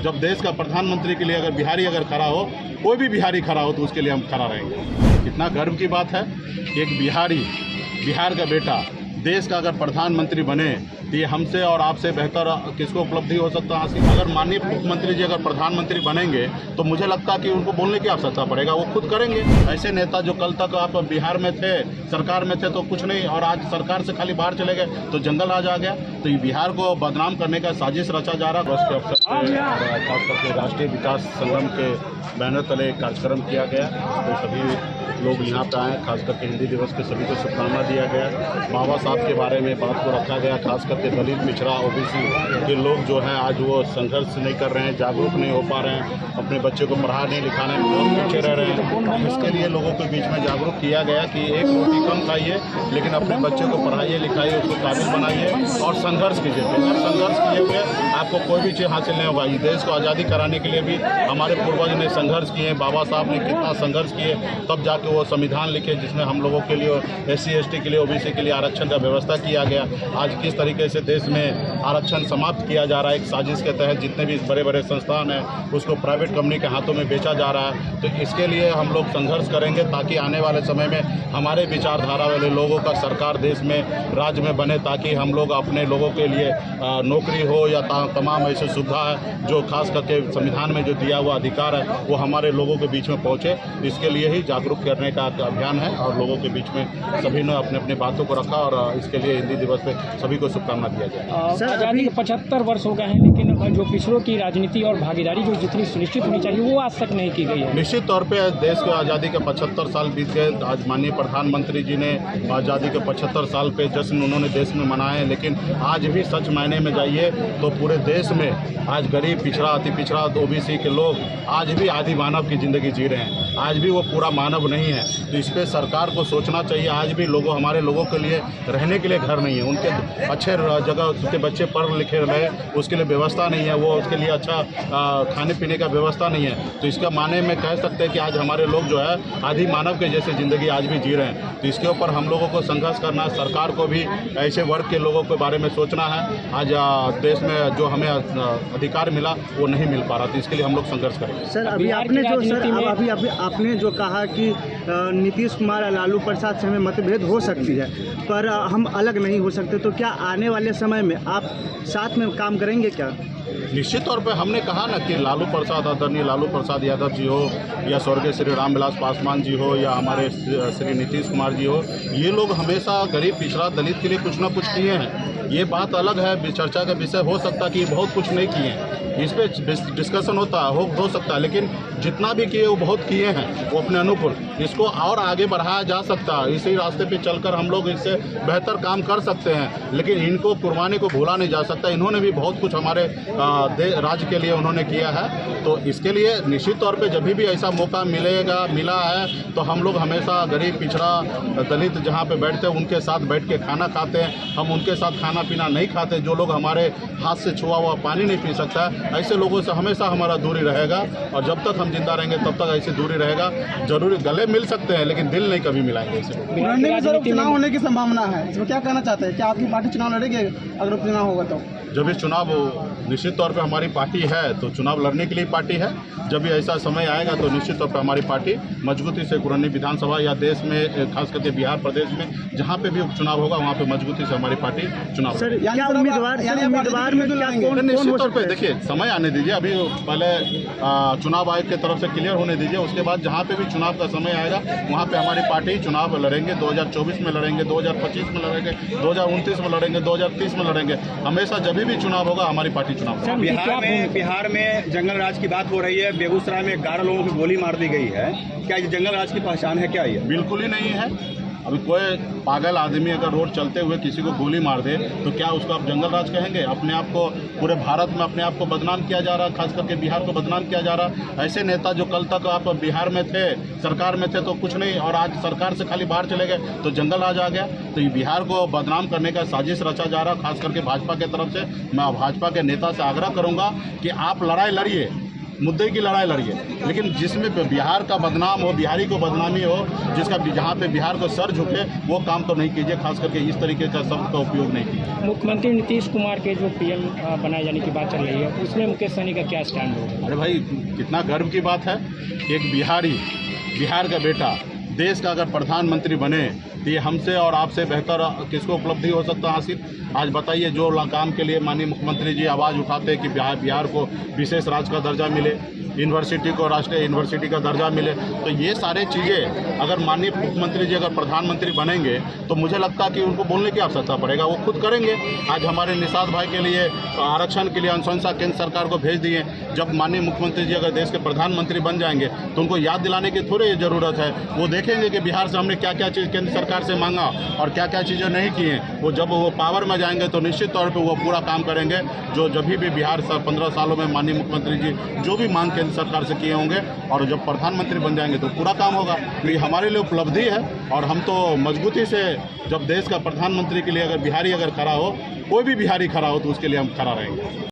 जब देश का प्रधानमंत्री के लिए अगर बिहारी अगर खड़ा हो, कोई भी बिहारी खड़ा हो, तो उसके लिए हम खड़ा रहेंगे। कितना गर्व की बात है कि एक बिहारी, बिहार का बेटा देश का अगर प्रधानमंत्री बने तो ये हमसे और आपसे बेहतर किसको उपलब्धि हो सकता है हासिल। अगर माननीय मुख्यमंत्री जी अगर प्रधानमंत्री बनेंगे तो मुझे लगता है कि उनको बोलने की आवश्यकता पड़ेगा, वो खुद करेंगे। ऐसे नेता जो कल तक आप बिहार में थे, सरकार में थे तो कुछ नहीं, और आज सरकार से खाली बाहर चले गए तो जंगल राज आ गया। तो ये बिहार को बदनाम करने का साजिश रचा जा रहा है। बस के अवसर पर खास करके राष्ट्रीय विकास संगम के बैनर तले कार्यक्रम किया गया, तो सभी लोग यहाँ पे आए। खास करके हिंदी दिवस के सभी को शुभकामना दिया गया। बाबा साहब के बारे में बात को रखा गया। खास करके दलित, पिछड़ा, ओबीसी के लोग जो हैं आज वो संघर्ष नहीं कर रहे हैं, जागरूक नहीं हो पा रहे हैं, अपने बच्चे को पढ़ा नहीं लिखाने में बहुत पीछे रह रहे हैं। इसके लिए लोगों के बीच में जागरूक किया गया कि एक रोटी कम खाइए, लेकिन अपने बच्चे को पढ़ाइए लिखाइए, उसको काबिल बनाइए और संघर्ष कीजिए। अगर संघर्ष किए हुए आपको कोई भी चीज़ हासिल नहीं होगा। देश को आज़ादी कराने के लिए भी हमारे पूर्वज ने संघर्ष किए, बाबा साहब ने कितना संघर्ष किए, तब जाके वो संविधान लिखे जिसमें हम लोगों के लिए, SC ST के लिए, OBC के लिए आरक्षण का व्यवस्था किया गया। आज किस तरीके से देश में आरक्षण समाप्त किया जा रहा है, एक साजिश के तहत जितने भी बड़े बड़े संस्थान हैं उसको प्राइवेट कंपनी के हाथों में बेचा जा रहा है। तो इसके लिए हम लोग संघर्ष करेंगे ताकि आने वाले समय में हमारे विचारधारा वाले लोगों का सरकार देश में, राज्य में बने, ताकि हम लोग अपने लोगों के लिए नौकरी हो या तमाम ऐसी सुविधा है जो खास करके संविधान में जो दिया हुआ अधिकार है वो हमारे लोगों के बीच में पहुँचे। इसके लिए ही जागरूक करने का अभियान है और लोगों के बीच में सभी ने अपने अपने बातों को रखा और इसके लिए हिंदी दिवस पे सभी को शुभकामना दिया जाए। सर, आज़ादी के 75 वर्ष हो गए हैं, लेकिन जो पिछड़ों की राजनीति और भागीदारी जो जितनी सुनिश्चित होनी चाहिए वो आज तक नहीं की गई है। निश्चित तौर पे देश को आज़ादी के 75 साल बीत गए। आज माननीय प्रधानमंत्री जी ने आज़ादी के 75 साल पे जश्न उन्होंने देश में मनाए, लेकिन आज भी सच मायने में जाइए तो पूरे देश में आज गरीब, पिछड़ा, अति पिछड़ा, OBC के लोग आज भी आदि मानव की ज़िंदगी जी रहे हैं। आज भी वो पूरा मानव नहीं है। तो इस पर सरकार को सोचना चाहिए। आज भी लोगों, हमारे लोगों के लिए रहने के लिए घर नहीं है, उनके अच्छे जगह उसके बच्चे पढ़ लिखे रहे उसके लिए व्यवस्था नहीं है, वो उसके लिए अच्छा खाने पीने का व्यवस्था नहीं है। तो इसका माने में कह सकते हैं कि आज हमारे लोग जो है आदि मानव के जैसे ज़िंदगी आज भी जी रहे हैं। तो इसके ऊपर हम लोगों को संघर्ष करना है। सरकार को भी ऐसे वर्ग के लोगों के बारे में सोचना है। आज देश में जो हमें अधिकार मिला वो नहीं मिल पा रहा, तो इसके लिए हम लोग संघर्ष करेंगे। सर, अभी आपने जो कहा कि नीतीश कुमार और लालू प्रसाद से हमें मतभेद हो सकती है पर हम अलग नहीं हो सकते, तो क्या आने वाले समय में आप साथ में काम करेंगे क्या? निश्चित तौर पे हमने कहा ना कि लालू प्रसाद, आदरणीय लालू प्रसाद यादव जी हो या स्वर्गीय श्री रामविलास पासवान जी हो या हमारे श्री नीतीश कुमार जी हो, ये लोग हमेशा गरीब, पिछड़ा, दलित के लिए कुछ ना कुछ किए हैं। ये बात अलग है, चर्चा का विषय हो सकता है कि बहुत कुछ नहीं किए हैं, इस पर डिस्कशन होता है, हो सकता है, लेकिन जितना भी किए वो बहुत किए हैं वो अपने अनुकूल। इसको और आगे बढ़ाया जा सकता है, इसी रास्ते पे चलकर हम लोग इससे बेहतर काम कर सकते हैं, लेकिन इनको कुर्बानी को भूला नहीं जा सकता। इन्होंने भी बहुत कुछ हमारे राज्य के लिए उन्होंने किया है। तो इसके लिए निश्चित तौर पे जब भी ऐसा मौका मिला है तो हम लोग हमेशा गरीब, पिछड़ा, दलित जहाँ पे बैठते हैं उनके साथ बैठ के खाना खाते हैं। हम उनके साथ खाना पीना नहीं खाते। जो लोग हमारे हाथ से छुआ हुआ पानी नहीं पी सकता है, ऐसे लोगों से हमेशा हमारा दूरी रहेगा और जब तक हम जिंदा रहेंगे तब तक ऐसी दूरी रहेगा। जरूर गले मिल सकते हैं लेकिन दिल नहीं कभी मिलाएंगे। चुनाव होने की संभावना है, इसमें क्या कहना चाहते हैं? क्या आपकी पार्टी चुनाव लड़ेगी अगर चुनाव होगा तो? जब इस चुनाव निश्चित तौर पे हमारी पार्टी है तो चुनाव लड़ने के लिए पार्टी है। जब भी ऐसा समय आएगा तो निश्चित तौर पे हमारी पार्टी मजबूती से कुरनी विधानसभा या देश में, खास करके बिहार प्रदेश में जहाँ पे भी चुनाव होगा वहाँ पे मजबूती से हमारी पार्टी चुनाव। सर, उम्मीदवार में निश्चित तौर पे देखिए, समय आने दीजिए, अभी पहले चुनाव आयोग की तरफ से क्लियर होने दीजिए, उसके बाद जहाँ पे भी चुनाव का समय आएगा वहाँ पे हमारी पार्टी चुनाव लड़ेंगे। 2024 में लड़ेंगे, 2025 में लड़ेंगे, 2029 में लड़ेंगे, 2030 में लड़ेंगे। हमेशा जब भी चुनाव होगा हमारी पार्टी चुनाव। बिहार में जंगल राज की बात हो रही है। बेगूसराय में 11 लोगों की गोली मार दी गई है। क्या ये जंगल राज की पहचान है? क्या ये? बिल्कुल ही नहीं है। अभी कोई पागल आदमी अगर रोड चलते हुए किसी को गोली मार दे तो क्या उसको आप जंगल राज कहेंगे? अपने आप को पूरे भारत में अपने आप को बदनाम किया जा रहा, खास करके बिहार को बदनाम किया जा रहा। ऐसे नेता जो कल तक आप बिहार में थे, सरकार में थे तो कुछ नहीं, और आज सरकार से खाली बाहर चले गए तो जंगल राज आ गया। तो ये बिहार को बदनाम करने का साजिश रचा जा रहा, खास करके भाजपा की तरफ से। मैं भाजपा के नेता से आग्रह करूँगा कि आप लड़ाई लड़िए, मुद्दे की लड़ाई लड़िए, लेकिन जिसमें बिहार का बदनाम हो, बिहारी को बदनामी हो, जिसका जहाँ पे बिहार को सर झुके, वो काम तो नहीं कीजिए। खास करके इस तरीके का शब्द का उपयोग नहीं कीजिए। मुख्यमंत्री नीतीश कुमार के जो पीएम बनाए जाने की बात चल रही है, उसमें मुकेश सहनी का क्या स्टैंड होगा? अरे भाई, कितना गर्व की बात है कि एक बिहार का बेटा देश का अगर प्रधानमंत्री बने तो ये हमसे और आपसे बेहतर किसको उपलब्धि हो सकता है हासिल? आज बताइए, जो काम के लिए माननीय मुख्यमंत्री जी आवाज़ उठाते हैं कि बिहार को विशेष राज्य का दर्जा मिले, यूनिवर्सिटी को राष्ट्रीय यूनिवर्सिटी का दर्जा मिले, तो ये सारे चीज़ें अगर माननीय मुख्यमंत्री जी अगर प्रधानमंत्री बनेंगे तो मुझे लगता है कि उनको बोलने की आवश्यकता पड़ेगा, वो खुद करेंगे। आज हमारे निषाद भाई के लिए आरक्षण के लिए अनुशंसा केंद्र सरकार को भेज दिए। जब माननीय मुख्यमंत्री जी अगर देश के प्रधानमंत्री बन जाएंगे तो उनको याद दिलाने की थोड़ी ज़रूरत है। वो देखेंगे कि बिहार से हमने क्या क्या चीज़ केंद्र सरकार से मांगा और क्या क्या चीज़ें नहीं की हैं। वो जब वो पावर में जाएंगे तो निश्चित तौर पर वो पूरा काम करेंगे, जो जब भी बिहार 15 सालों में माननीय मुख्यमंत्री जी जो भी मांग केंद्र सरकार से किए होंगे, और जब प्रधानमंत्री बन जाएंगे तो पूरा काम होगा। तो ये हमारे लिए उपलब्धि है, और हम तो मजबूती से, जब देश का प्रधानमंत्री के लिए अगर बिहारी अगर खड़ा हो, कोई भी बिहारी खड़ा हो, तो उसके लिए हम खड़ा रहेंगे।